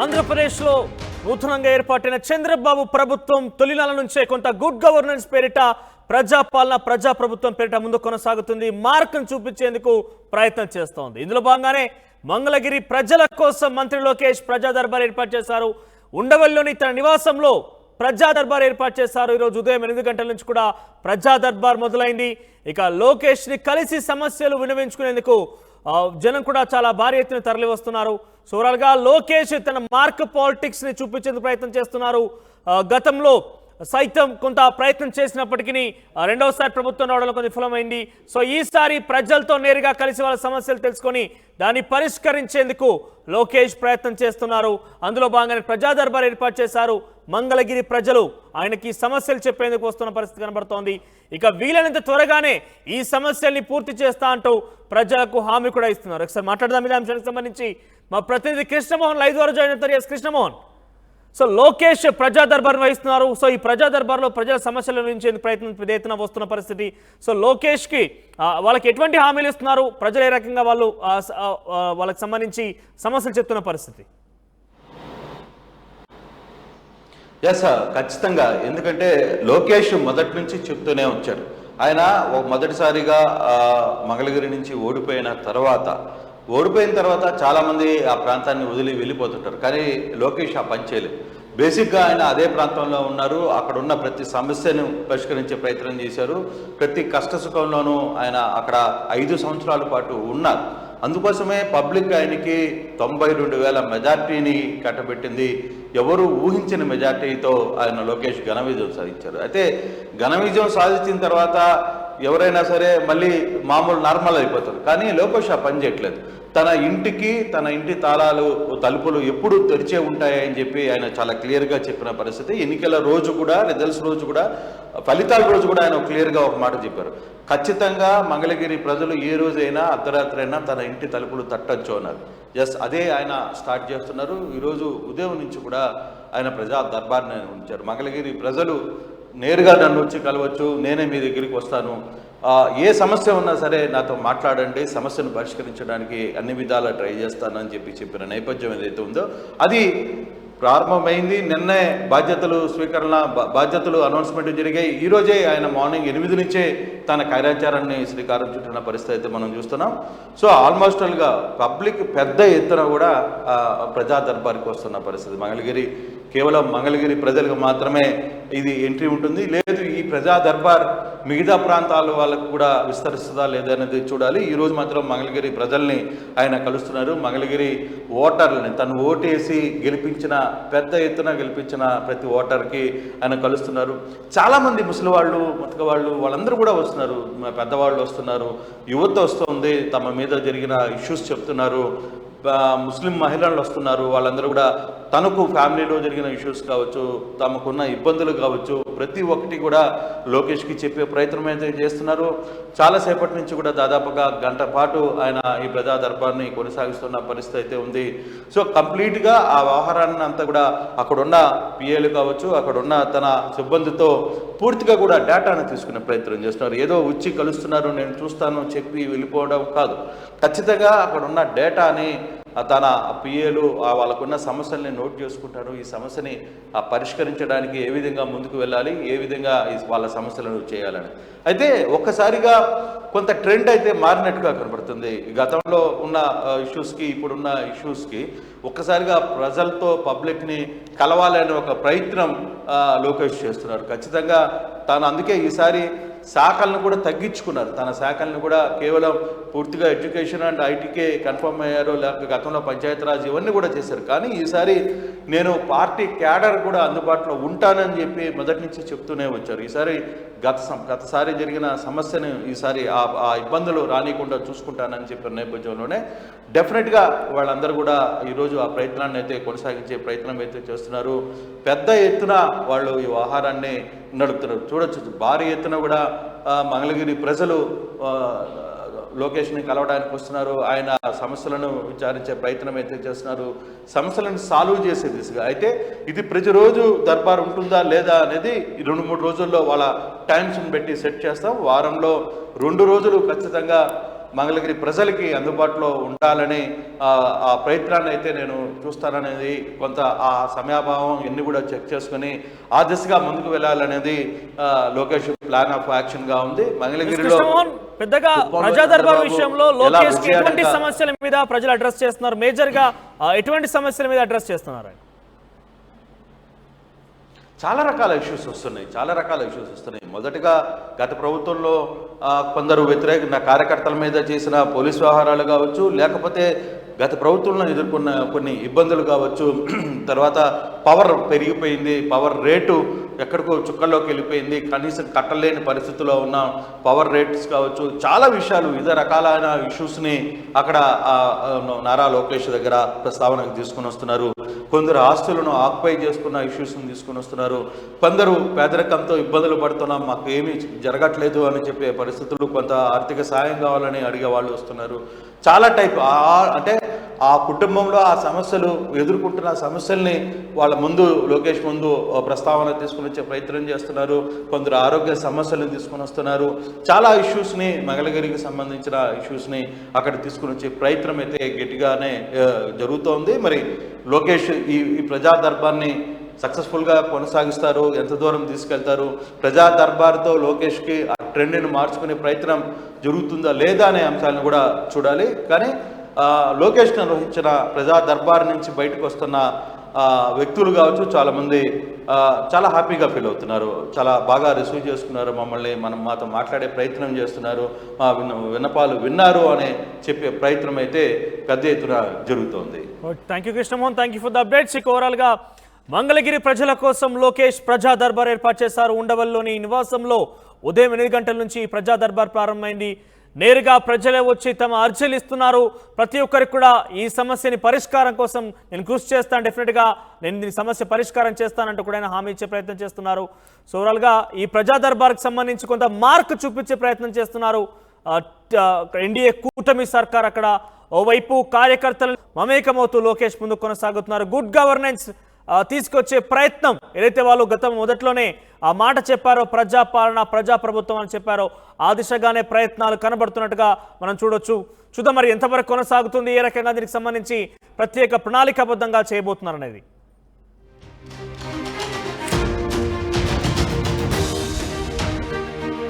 ఆంధ్రప్రదేశ్లో నూతనంగా ఏర్పాటైన చంద్రబాబు ప్రభుత్వం తొలినాల నుంచే కొంత గుడ్ గవర్నెన్స్ పేరిట ప్రజాపాలన ప్రజాప్రభుత్వం పేరిట ముందు కొనసాగుతుంది. మార్కును చూపించేందుకు ప్రయత్నం చేస్తోంది. ఇందులో భాగంగానే మంగళగిరి ప్రజల కోసం మంత్రి లోకేష్ ప్రజా దర్బార్ ఏర్పాటు చేశారు. ఉండవల్లిలోని తన నివాసంలో ప్రజా దర్బార్ ఏర్పాటు చేశారు. ఈరోజు ఉదయం 8 గంటల నుంచి కూడా ప్రజా దర్బార్ మొదలైంది. ఇక లోకేష్ని కలిసి సమస్యలు వినవించుకునేందుకు జనం కూడా చాలా భారీ ఎత్తున తరలి వస్తున్నారు. సో ఓవరాల్గా లోకేష్ తన మార్క్ పాలిటిక్స్ ని చూపించేందుకు ప్రయత్నం చేస్తున్నారు. గతంలో సైతం కొంత ప్రయత్నం చేసినప్పటికీ రెండవసారి ప్రభుత్వం రావడంలో కొంచెం విఫలమైంది. సో ఈసారి ప్రజలతో నేరుగా కలిసి వాళ్ళ సమస్యలు తెలుసుకొని దాన్ని పరిష్కరించేందుకు లోకేష్ ప్రయత్నం చేస్తున్నారు. అందులో భాగంగానే ప్రజా దర్బార్ ఏర్పాటు చేశారు. మంగళగిరి ప్రజలు ఆయనకి సమస్యలు చెప్పేందుకు వస్తున్న పరిస్థితి కనబడుతోంది. ఇక వీలైనంత త్వరగానే ఈ సమస్యల్ని పూర్తి చేస్తా అంటూ ప్రజలకు హామీ కూడా ఇస్తున్నారు. ఒకసారి మాట్లాడదాం ఇదే అంశానికి సంబంధించి. మా ప్రతినిధి కృష్ణమోహన్ లైవ్ ద్వారా జాయిన్ అవుతారు. ఎస్ కృష్ణమోహన్, సో లోకేష్ ప్రజా దర్బార్ వహిస్తున్నారు. సో ఈ ప్రజా దర్బార్లో ప్రజల సమస్యల నుంచి ప్రయత్నం పెద్ద ఎత్తున వస్తున్న పరిస్థితి. సో లోకేష్కి వాళ్ళకి ఎటువంటి హామీలు ఇస్తున్నారు, ప్రజలు ఏ రకంగా వాళ్ళకి సంబంధించి సమస్యలు చెప్తున్న పరిస్థితి? ఎస్ ఖచ్చితంగా, ఎందుకంటే లోకేష్ మొదటి నుంచి చెప్తూనే వచ్చారు. ఆయన మొదటిసారిగా మంగళగిరి నుంచి ఓడిపోయిన తర్వాత చాలామంది ఆ ప్రాంతాన్ని వదిలి వెళ్ళిపోతుంటారు. కానీ లోకేష్ ఆ పని చేయలేదు. బేసిక్గా ఆయన అదే ప్రాంతంలో ఉన్నారు. అక్కడ ఉన్న ప్రతి సమస్యను పరిష్కరించే ప్రయత్నం చేశారు. ప్రతి కష్ట సుఖంలోనూ ఆయన అక్కడ 5 సంవత్సరాల పాటు ఉన్నారు. అందుకోసమే పబ్లిక్ ఆయనకి 92,000 మెజార్టీని కట్టబెట్టింది. ఎవరు ఊహించిన మెజార్టీతో ఆయన లోకేష్ ఘన విజయం సాధించారు. అయితే ఘన విజయం సాధించిన తర్వాత ఎవరైనా సరే మళ్ళీ మామూలు నార్మల్ అయిపోతారు. కానీ లోకేష్ ఆ పని చేయట్లేదు. తన ఇంటి తలుపులు ఎప్పుడు తెరిచే ఉంటాయని చెప్పి ఆయన చాలా క్లియర్గా చెప్పిన పరిస్థితి. ఎన్నికల రోజు కూడా, రిజల్ట్స్ రోజు కూడా, ఫలితాల రోజు కూడా ఆయన క్లియర్గా ఒక మాట చెప్పారు. ఖచ్చితంగా మంగళగిరి ప్రజలు ఏ రోజైనా అర్ధరాత్రి అయినా తన ఇంటి తలుపులు తట్టచ్చు అన్నారు. అదే ఆయన స్టార్ట్ చేస్తున్నారు. ఈరోజు ఉదయం నుంచి కూడా ఆయన ప్రజా దర్బార్ని ఉంచారు. మంగళగిరి ప్రజలు నేరుగా నన్ను వచ్చి కలవచ్చు, నేనే మీ దగ్గరికి వస్తాను, ఏ సమస్య ఉన్నా సరే నాతో మాట్లాడండి, సమస్యను పరిష్కరించడానికి అన్ని విధాలా ట్రై చేస్తానని చెప్పిన నేపథ్యం ఏదైతే ఉందో అది ప్రారంభమైంది. నిన్నే బాధ్యతలు అనౌన్స్మెంట్ జరిగాయి. ఈరోజే ఆయన మార్నింగ్ 8 నుంచే తన కార్యాచారాన్ని శ్రీకారం చుట్టిన పరిస్థితి అయితే మనం చూస్తున్నాం. సో ఆల్మోస్టల్గా పబ్లిక్ పెద్ద ఎత్తున కూడా ప్రజా దర్బార్కి వస్తున్న పరిస్థితి. కేవలం మంగళగిరి ప్రజలకు మాత్రమే ఇది ఎంట్రీ ఉంటుంది. లేదు ఈ ప్రజా దర్బార్ మిగతా ప్రాంతాల వాళ్ళకు కూడా విస్తరిస్తుందా లేదనేది చూడాలి. ఈరోజు మాత్రం మంగళగిరి ప్రజల్ని ఆయన కలుస్తున్నారు. మంగళగిరి ఓటర్లని తను ఓటేసి పెద్ద ఎత్తున గెలిపించిన ప్రతి ఓటర్కి ఆయన కలుస్తున్నారు. చాలామంది ముసలి వాళ్ళు, మతక వాళ్ళు, వాళ్ళందరూ కూడా వస్తున్నారు. పెద్దవాళ్ళు వస్తున్నారు, యువత వస్తుంది, తమ మీద జరిగిన ఇష్యూస్ చెప్తున్నారు, ముస్లిం మహిళలు వస్తున్నారు. వాళ్ళందరూ కూడా తనకు ఫ్యామిలీలో జరిగిన ఇష్యూస్ కావచ్చు, తమకున్న ఇబ్బందులు కావచ్చు, ప్రతి ఒక్కటి కూడా లోకేష్కి చెప్పే ప్రయత్నం అయితే చేస్తున్నారు. చాలాసేపటి నుంచి కూడా దాదాపుగా గంట పాటు ఆయన ఈ ప్రజా దర్బార్ని కొనసాగిస్తున్న పరిస్థితి అయితే ఉంది. సో కంప్లీట్గా ఆ వ్యవహారాన్ని అంతా కూడా అక్కడున్న పిఏలు కావచ్చు, అక్కడున్న తన సిబ్బందితో పూర్తిగా కూడా డేటాను తీసుకునే ప్రయత్నం చేస్తున్నారు. ఏదో వచ్చి కలుస్తున్నారు, నేను చూస్తాను చెప్పి వెళ్ళిపోవడం కాదు. ఖచ్చితంగా అక్కడున్న డేటాని తన పిఏలు వాళ్ళకున్న సమస్యల్ని నోట్ చేసుకుంటారు. ఈ సమస్యని పరిష్కరించడానికి ఏ విధంగా ముందుకు వెళ్ళాలి, ఏ విధంగా వాళ్ళ సమస్యలను చేయాలని. అయితే ఒక్కసారిగా కొంత ట్రెండ్ అయితే మారినట్టుగా కనబడుతుంది. గతంలో ఉన్న ఇష్యూస్కి ఇప్పుడున్న ఇష్యూస్కి ఒక్కసారిగా ప్రజలతో పబ్లిక్ని కలవాలనే ఒక ప్రయత్నం లోకేష్ చేస్తున్నారు. ఖచ్చితంగా అందుకే ఈసారి శాఖలను కూడా తగ్గించుకున్నారు. తన శాఖలను కూడా కేవలం పూర్తిగా ఎడ్యుకేషన్ అండ్ ఐటీకే కన్ఫర్మ్ అయ్యారు, లేకపోతే గతంలో పంచాయతీరాజ్ ఇవన్నీ కూడా చేశారు. కానీ ఈసారి నేను పార్టీ క్యాడర్ కూడా అందుబాటులో ఉంటానని చెప్పి మొదటి నుంచి చెప్తూనే వచ్చారు. ఈసారి గతసారి జరిగిన సమస్యను ఈసారి ఆ ఇబ్బందులు రానియకుండా చూసుకుంటానని చెప్పిన నేపథ్యంలోనే డెఫినెట్గా వాళ్ళందరూ కూడా ఈరోజు ఆ ప్రయత్నాన్ని అయితే కొనసాగించే ప్రయత్నం అయితే చేస్తున్నారు. పెద్ద ఎత్తున వాళ్ళు ఈ వ్యవహారాన్ని నడుపుతున్నారు. చూడొచ్చు, భారీ ఎత్తున కూడా మంగళగిరి ప్రజలు లోకేష్ని కలవడానికి వస్తున్నారు. ఆయన సమస్యలను విచారించే ప్రయత్నం అయితే చేస్తున్నారు, సమస్యలను సాల్వ్ చేసే దిశగా. అయితే ఇది ప్రతిరోజు దర్బార్ ఉంటుందా లేదా అనేది 2-3 రోజుల్లో వాళ్ళ టైమ్స్ని పెట్టి సెట్ చేస్తాం. వారంలో 2 రోజులు ఖచ్చితంగా మంగళగిరి ప్రజలకి అందుబాటులో ఉండాలని ఆ ప్రయత్నాన్ని అయితే నేను చూస్తాననేది, కొంత ఆ సమయాభావం ఎన్ని కూడా చెక్ చేసుకుని ఆ దిశగా ముందుకు వెళ్ళాలనేది లోకేష్ ప్లాన్ ఆఫ్ యాక్షన్ గా ఉంది. మంగళగిరిలో పెద్దగా ప్రజా దర్బార్ విషయంలో లోకేష్ ఎటువంటి సమస్యల మీద ప్రజలు అడ్రస్ చేస్తున్నారు? మేజర్ గా ఎటువంటి సమస్యల మీద అడ్రస్ చేస్తున్నారు? చాలా రకాల ఇష్యూస్ వస్తున్నాయి. మొదటగా గత ప్రభుత్వంలో కొందరు వ్యతిరేక కార్యకర్తల మీద చేసిన పోలీస్ వ్యవహారాలు కావచ్చు, లేకపోతే గత ప్రభుత్వంలో ఎదుర్కొన్న కొన్ని ఇబ్బందులు కావచ్చు, తర్వాత పవర్ పెరిగిపోయింది, పవర్ రేటు ఎక్కడికో చుక్కల్లోకి వెళ్ళిపోయింది, కనీసం కట్టలేని పరిస్థితిలో ఉన్న పవర్ రేట్స్ కావచ్చు, చాలా విషయాలు వివిధ రకాలైన ఇష్యూస్ని అక్కడ నారా లోకేష్ దగ్గర ప్రస్తావనకు తీసుకుని వస్తున్నారు. కొందరు ఆస్తులను ఆక్యుపై చేసుకున్న ఇష్యూస్ని తీసుకుని వస్తున్నారు. కొందరు పేదరికంతో ఇబ్బందులు పడుతున్నాం, మాకు ఏమీ జరగట్లేదు అని చెప్పే పరిస్థితులు, కొంత ఆర్థిక సాయం కావాలని అడిగే వాళ్ళు వస్తున్నారు. చాలా టైప్ అంటే ఆ కుటుంబంలో ఆ సమస్యలు ఎదుర్కొంటున్న సమస్యల్ని వాళ్ళ ముందు లోకేష్ ముందు ప్రస్తావన తీసుకుని వచ్చే ప్రయత్నం చేస్తున్నారు. కొందరు ఆరోగ్య సమస్యలను తీసుకుని వస్తున్నారు. చాలా ఇష్యూస్ని, మంగళగిరికి సంబంధించిన ఇష్యూస్ని అక్కడ తీసుకుని వచ్చే ప్రయత్నం అయితే గట్టిగానే జరుగుతోంది. మరి లోకేష్ ఈ ప్రజా దర్బార్ని సక్సెస్ఫుల్గా కొనసాగిస్తారు, ఎంత దూరం తీసుకెళ్తారు, ప్రజా దర్బార్తో లోకేష్కి ఆ ట్రెండ్ని మార్చుకునే ప్రయత్నం జరుగుతుందా లేదా అనే అంశాలను కూడా చూడాలి. కానీ లోకేష్ నిర్వహించిన ప్రజా దర్బార్ నుంచి బయటకు వస్తున్న వ్యక్తులు కావచ్చు, చాలామంది చాలా హ్యాపీగా ఫీల్ అవుతున్నారు, చాలా బాగా రిసీవ్ చేసుకున్నారు, మమ్మల్ని మాతో మాట్లాడే ప్రయత్నం చేస్తున్నారు, మా విన్నపాలు విన్నారు అనే చెప్పే ప్రయత్నం అయితే పెద్ద ఎత్తున జరుగుతోంది. Thank you Krishnamohan, thank you for the updates. ఓవరాల్గా మంగళగిరి ప్రజల కోసం లోకేష్ ప్రజా దర్బార్ ఏర్పాటు చేశారు. ఉండవల్లిలోని నివాసంలో ఉదయం 8 గంటల నుంచి ప్రజా దర్బార్ ప్రారంభమైంది. నేరుగా ప్రజలే వచ్చి తమ అర్జీలు ఇస్తున్నారు. ప్రతి ఒక్కరికి కూడా ఈ సమస్యని పరిష్కారం కోసం నేను కృషి చేస్తాను, డెఫినెట్గా నేను దీని సమస్య పరిష్కారం చేస్తానంటూ కూడా ఆయన హామీ ఇచ్చే ప్రయత్నం చేస్తున్నారు. సో ఓవరాల్గా ఈ ప్రజా దర్బార్కి సంబంధించి కొంత మార్క్ చూపించే ప్రయత్నం చేస్తున్నారు ఎన్డీఏ కూటమి సర్కార్. అక్కడ ఓవైపు కార్యకర్తలు మమేకమవుతూ లోకేష్ ముందు కొనసాగుతున్నారు. గుడ్ గవర్నెన్స్ తీసుకొచ్చే ప్రయత్నం ఏదైతే వాళ్ళు గతం మొదట్లోనే ఆ మాట చెప్పారో, ప్రజాపాలన ప్రజాప్రభుత్వం అని చెప్పారో, ఆ దిశగానే ప్రయత్నాలు కనబడుతున్నట్టుగా మనం చూడొచ్చు. చూద్దాం మరి ఎంతవరకు కొనసాగుతుంది, ఏ రకంగా దీనికి సంబంధించి ప్రత్యేక ప్రణాళికాబద్ధంగా చేయబోతున్నారు అనేది.